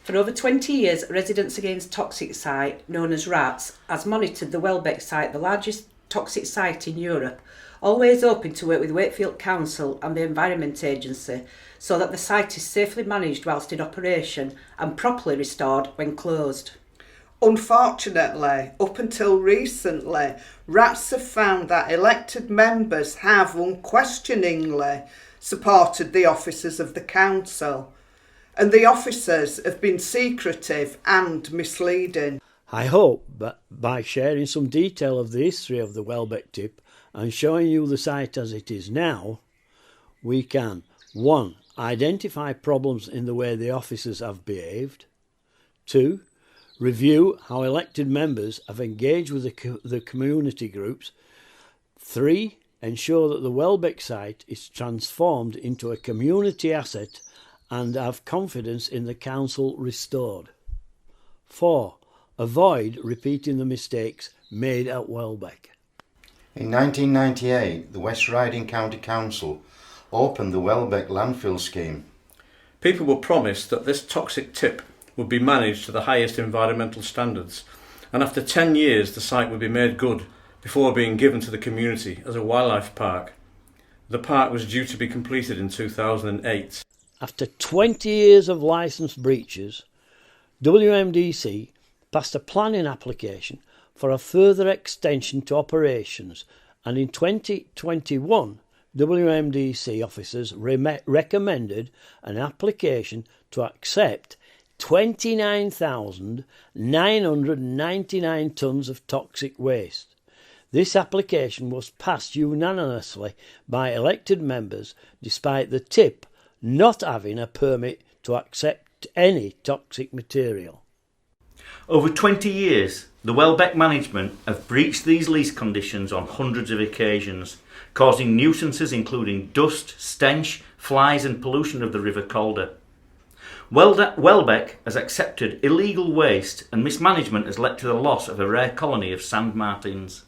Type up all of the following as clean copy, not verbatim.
For over 20 years, Residents Against Toxic site, known as RATS, has monitored the Wellbeck site, the largest toxic site in Europe, always open to work with Wakefield Council and the Environment Agency so that the site is safely managed whilst in operation and properly restored when closed. Unfortunately, up until recently, RATS have found that elected members have unquestioningly supported the officers of the council, and the officers have been secretive and misleading. I hope that by sharing some detail of the history of the Wellbeck Tip and showing you the site as it is now, we can 1. Identify problems in the way the officers have behaved, 2. Review how elected members have engaged with the community groups, 3. Ensure that the Wellbeck site is transformed into a community asset and have confidence in the council restored. 4. Avoid repeating the mistakes made at Wellbeck. In 1998, the West Riding County Council opened the Wellbeck landfill scheme. People were promised that this toxic tip would be managed to the highest environmental standards, and after 10 years the site would be made good before being given to the community as a wildlife park. The park was due to be completed in 2008. After 20 years of licence breaches, WMDC passed a planning application for a further extension to operations, and in 2021 WMDC officers recommended an application to accept 29,999 tonnes of toxic waste. This application was passed unanimously by elected members despite the tip not having a permit to accept any toxic material. Over 20 years, the Wellbeck management have breached these lease conditions on hundreds of occasions, causing nuisances including dust, stench, flies and pollution of the River Calder. Wellbeck has accepted illegal waste and mismanagement has led to the loss of a rare colony of sand martins.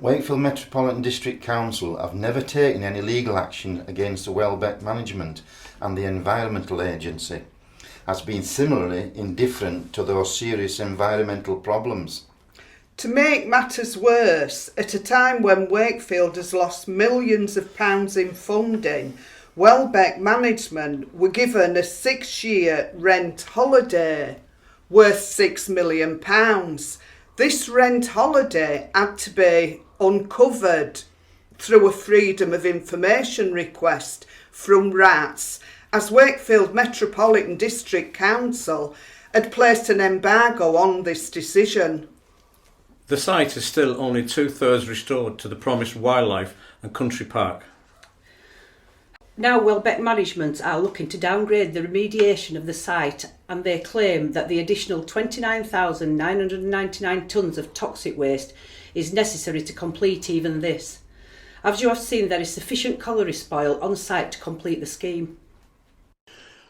Wakefield Metropolitan District Council have never taken any legal action against the Wellbeck management, and the Environmental Agency has been similarly indifferent to those serious environmental problems. To make matters worse, at a time when Wakefield has lost millions of pounds in funding, Wellbeck management were given a 6-year rent holiday worth £6 million. This rent holiday had to be uncovered through a Freedom of Information request from RATS, as Wakefield Metropolitan District Council had placed an embargo on this decision. The site is still only 2/3 restored to the promised wildlife and country park. Now Wellbeck management are looking to downgrade the remediation of the site, and they claim that the additional 29,999 tonnes of toxic waste is necessary to complete even this. As you have seen, there is sufficient colliery spoil on site to complete the scheme.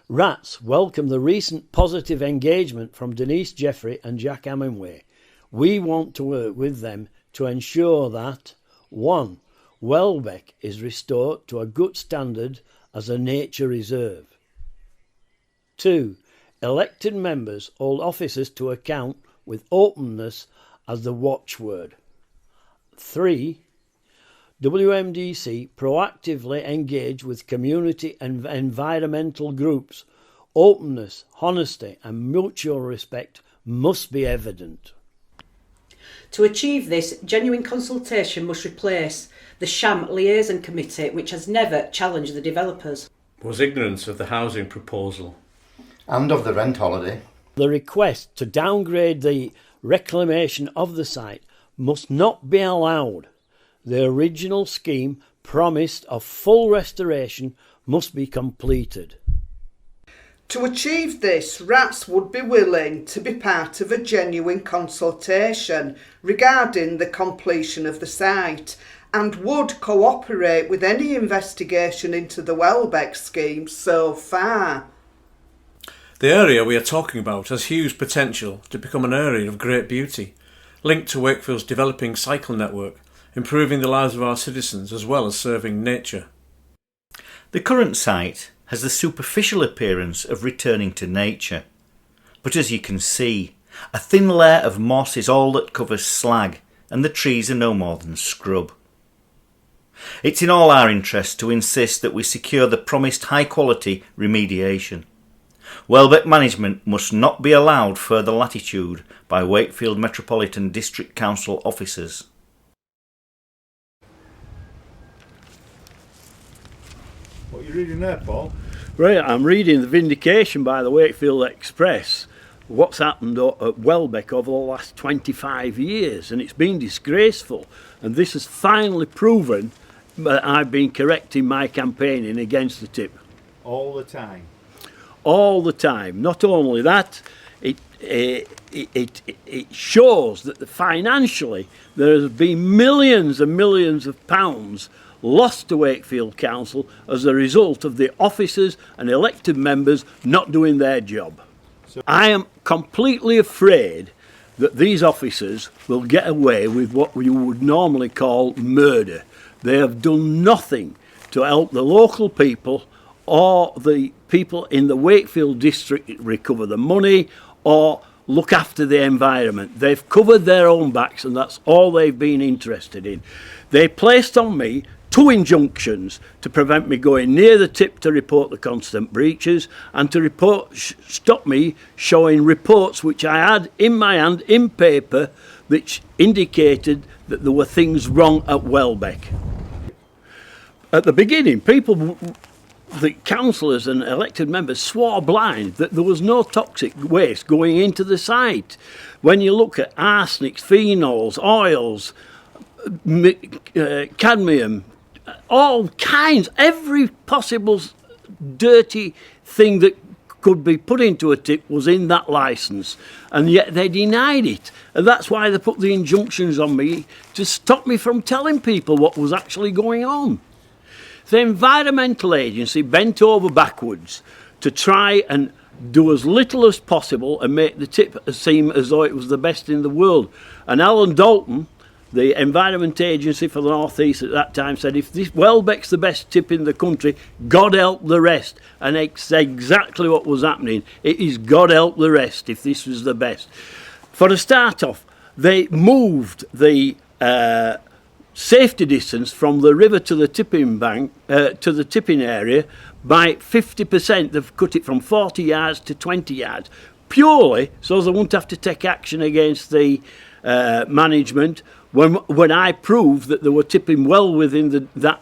RATS welcome the recent positive engagement from Denise Jeffrey and Jack Hemingway. We want to work with them to ensure that 1. Wellbeck is restored to a good standard as a nature reserve. 2. Elected members hold officers to account with openness as the watchword. 3. WMDC proactively engage with community and environmental groups. Openness, honesty and mutual respect must be evident. To achieve this, genuine consultation must replace the sham liaison committee, which has never challenged the developers. Was ignorance of the housing proposal And of the rent holiday. The request to downgrade the reclamation of the site must not be allowed. The original scheme promised of full restoration must be completed. To achieve this, RATS would be willing to be part of a genuine consultation regarding the completion of the site, and would cooperate with any investigation into the Wellbeck scheme so far. The area we are talking about has huge potential to become an area of great beauty, linked to Wakefield's developing cycle network, improving the lives of our citizens as well as serving nature. The current site has the superficial appearance of returning to nature. But as you can see, a thin layer of moss is all that covers slag, and the trees are no more than scrub. It's in all our interest to insist that we secure the promised high quality remediation. Wellbeck management must not be allowed further latitude by Wakefield Metropolitan District Council officers. What are you reading there, Paul? Right, I'm reading the vindication by the Wakefield Express. What's happened at Wellbeck over the last 25 years, and it's been disgraceful. And this has finally proven that I've been correct in my campaigning against the tip. All the time. All the time. Not only that, it shows that financially there has been millions and millions of pounds lost to Wakefield Council as a result of the officers and elected members not doing their job. I am completely afraid that these officers will get away with what you would normally call murder. They have done nothing to help the local people or the people in the Wakefield district recover the money or look after the environment. They've covered their own backs, and that's all they've been interested in. They placed on me 2 injunctions to prevent me going near the tip to report the constant breaches, and to stop me showing reports which I had in my hand in paper which indicated that there were things wrong at Wellbeck. At the beginning, the councillors and elected members swore blind that there was no toxic waste going into the site. When you look at arsenics, phenols, oils, cadmium, all kinds, every possible dirty thing that could be put into a tip was in that licence, and yet they denied it. And that's why they put the injunctions on me to stop me from telling people what was actually going on. The environmental agency bent over backwards to try and do as little as possible and make the tip seem as though it was the best in the world. And Alan Dalton, the Environment Agency for the North East at that time, said if this Wellbeck's the best tip in the country, God help the rest. And it's exactly what was happening. It is God help the rest if this was the best. For a start off, they moved the safety distance from the river to the tipping bank, to the tipping area by 50%. They've cut it from 40 yards to 20 yards, purely so they won't have to take action against the management when I proved that they were tipping well within that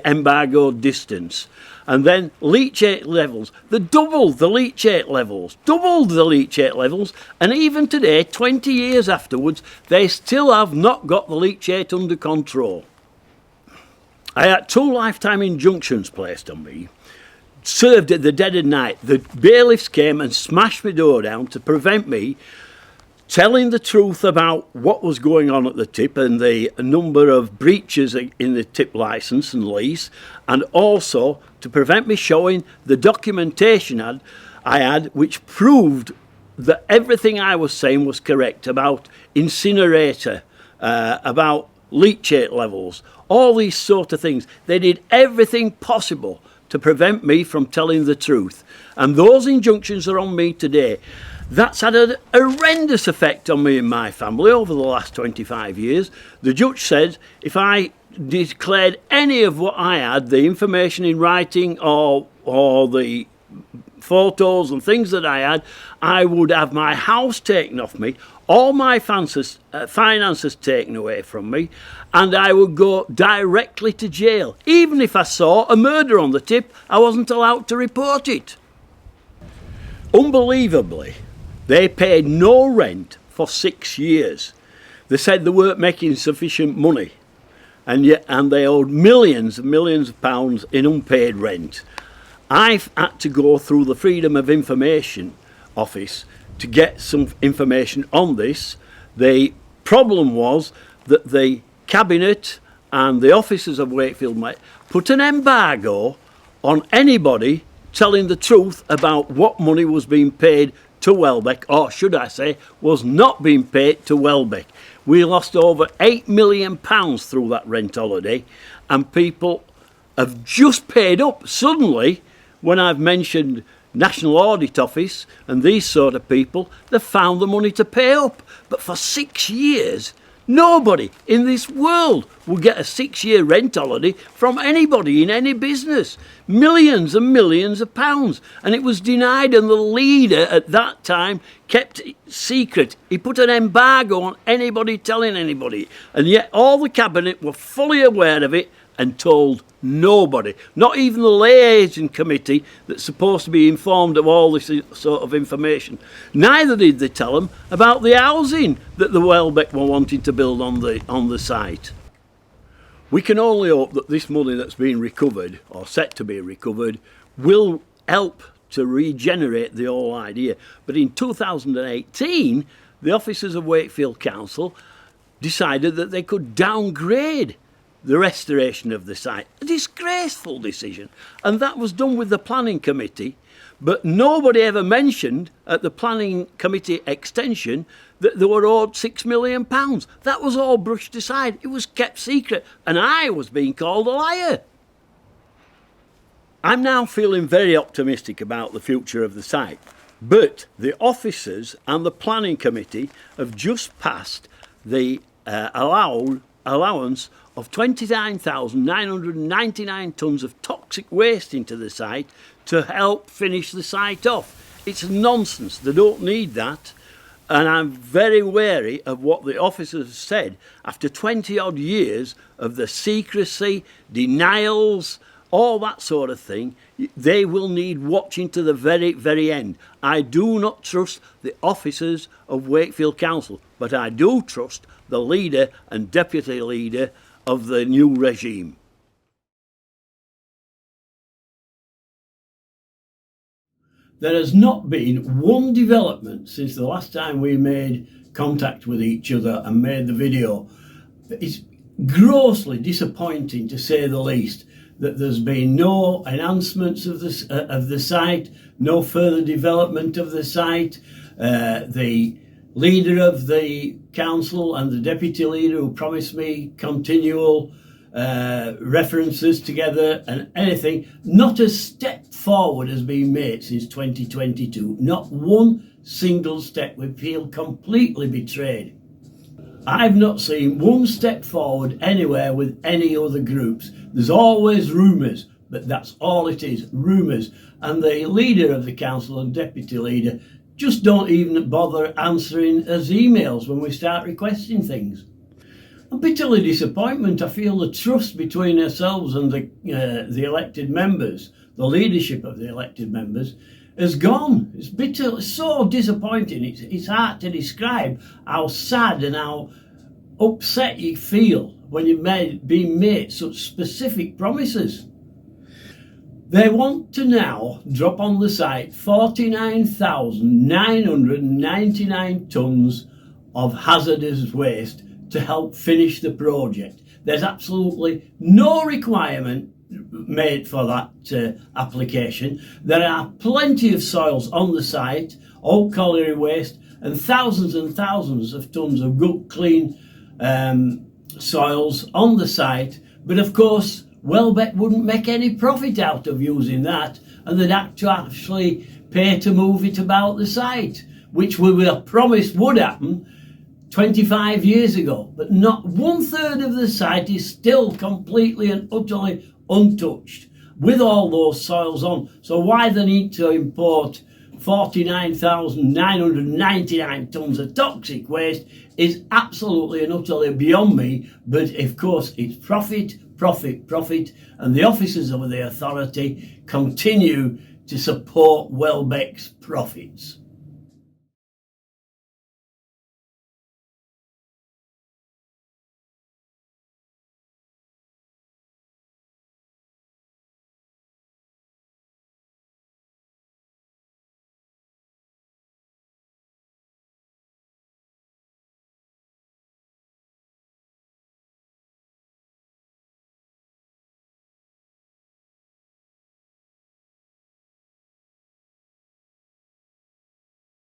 embargoed distance. And then leachate levels, they doubled the leachate levels, and even today, 20 years afterwards, they still have not got the leachate under control. I had 2 lifetime injunctions placed on me, served at the dead of night. The bailiffs came and smashed my door down to prevent me telling the truth about what was going on at the tip and the number of breaches in the tip licence and lease, and also to prevent me showing the documentation I had which proved that everything I was saying was correct about incinerator, about leachate levels, all these sort of things. They did everything possible to prevent me from telling the truth, and those injunctions are on me today. That's had a horrendous effect on me and my family over the last 25 years. The judge said if I declared any of what I had, the information in writing or the photos and things that I had, I would have my house taken off me, all my finances taken away from me, and I would go directly to jail. Even if I saw a murder on the tip, I wasn't allowed to report it. Unbelievably, they paid no rent for 6 years. They said they weren't making sufficient money, and they owed millions and millions of pounds in unpaid rent. I've had to go through the Freedom of Information Office to get some information on this. The problem was that the Cabinet and the officers of Wakefield put an embargo on anybody telling the truth about what money was being paid to Wellbeck, or should I say, was not being paid to Wellbeck. We lost over £8 million through that rent holiday, and people have just paid up suddenly when I've mentioned National Audit Office and these sort of people, they've found the money to pay up. But for 6 years, nobody in this world will get a 6-year rent holiday from anybody in any business. Millions and millions of pounds. And it was denied, and the leader at that time kept it secret. He put an embargo on anybody telling anybody. And yet all the cabinet were fully aware of it and told nobody, not even the liaison committee that's supposed to be informed of all this sort of information. Neither did they tell them about the housing that the Wellbeck were wanting to build on the site. We can only hope that this money that's been recovered, or set to be recovered, will help to regenerate the whole idea. But in 2018, the officers of Wakefield Council decided that they could downgrade the restoration of the site. A disgraceful decision. And that was done with the planning committee, but nobody ever mentioned at the planning committee extension that they were owed £6 million. That was all brushed aside. It was kept secret, and I was being called a liar. I'm now feeling very optimistic about the future of the site, but the officers and the planning committee have just passed the allowance of 29,999 tonnes of toxic waste into the site to help finish the site off. It's nonsense. They don't need that. And I'm very wary of what the officers said after 20 odd years of the secrecy, denials, all that sort of thing. They will need watching to the very, very end. I do not trust the officers of Wakefield Council, but I do trust the leader and deputy leader of the new regime. There has not been one development since the last time we made contact with each other and made the video. It's grossly disappointing, to say the least, that there's been no enhancements of the site, no further development of the site. The leader of the council and the deputy leader, who promised me continual references together and anything, not a step forward has been made since 2022. Not one single step. We feel completely betrayed. I've not seen one step forward anywhere with any other groups. There's always rumours, but that's all it is, rumours. And the leader of the council and deputy leader just don't even bother answering us emails when we start requesting things. I'm bitterly disappointed. I feel the trust between ourselves and the elected members, the leadership of the elected members, has gone. It's bitter, so disappointing. It's hard to describe how sad and how upset you feel when you've been made such specific promises. They want to now drop on the site 49,999 tonnes of hazardous waste to help finish the project. There's absolutely no requirement made for that application. There are plenty of soils on the site, all colliery waste, and thousands of tonnes of good, clean soils on the site. But of course, Wellbeck wouldn't make any profit out of using that, and they'd have to actually pay to move it about the site, which we were promised would happen 25 years ago. But not 1/3 of the site is still completely and utterly untouched with all those soils on. So why the need to import 49,999 tonnes of toxic waste is absolutely and utterly beyond me. But of course it's profit, and the officers of the authority continue to support Wellbeck's profits.